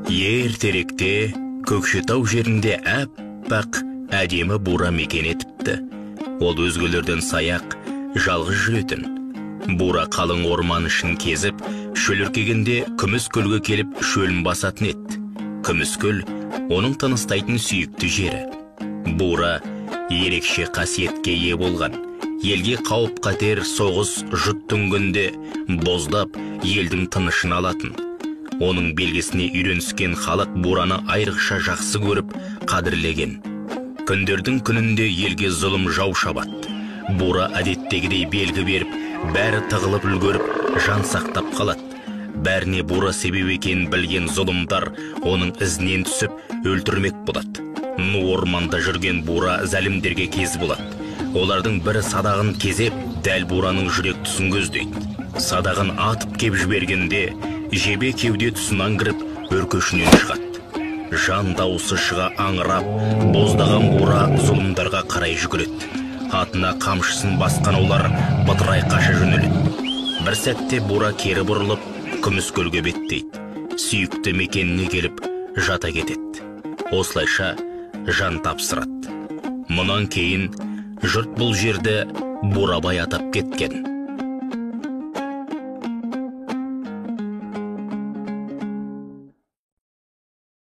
Ертеректе Көкшетау жерінде аппақ әдемі бура мекен етіпті. Ол өзгелерден саяқ, жалғыз жүретін. Бура қалың орман ішін кезіп, шөліркегенде Күміскөлге келіп шөлін басатын еді. Күміскөл оның тыныстайтын сүйікті жері. Бура ерекше қасиетке ие болған. Елге қауіп қатер соғыс жұт түнгінде боздап елдің тынышын алатын. Оның белгісіне үйреніскен халық бураны айрықша жақсы көріп, қадірлеген. Күндердің күнінде елге зұлым жау шабады. Бура әдеттегідей белгі беріп, бәрі тығылып үлгеріп, жан сақтап қалады. Бәріне бура себеп екенін білген зұлымдар оның ізінен түсіп, өлтірмек болады. Ну орманда жүрген бура зәлімдерге кез болады. Олардың бірі садағын кезеп, дәл бураның жүрек тұсын көздейді. Садағын атып кеп жібергенде, жебе кеуде тұсынан кіріп, өркешінен шығады. Жан дауысы шыға аңырап, боздаған бура зұлымдарға қарай жүгіреді. Атына қамшысын басқан олар бытырай қаша жөнеледі. Бір сәтте бура кері бұрылып, Күміскөлге беттейді. Сүйікті мекеніне келіп, жата кетеді. Осылайша жан тапсырады. Мұнан кейін жұрт бұл жерді Бурабай атап кеткен.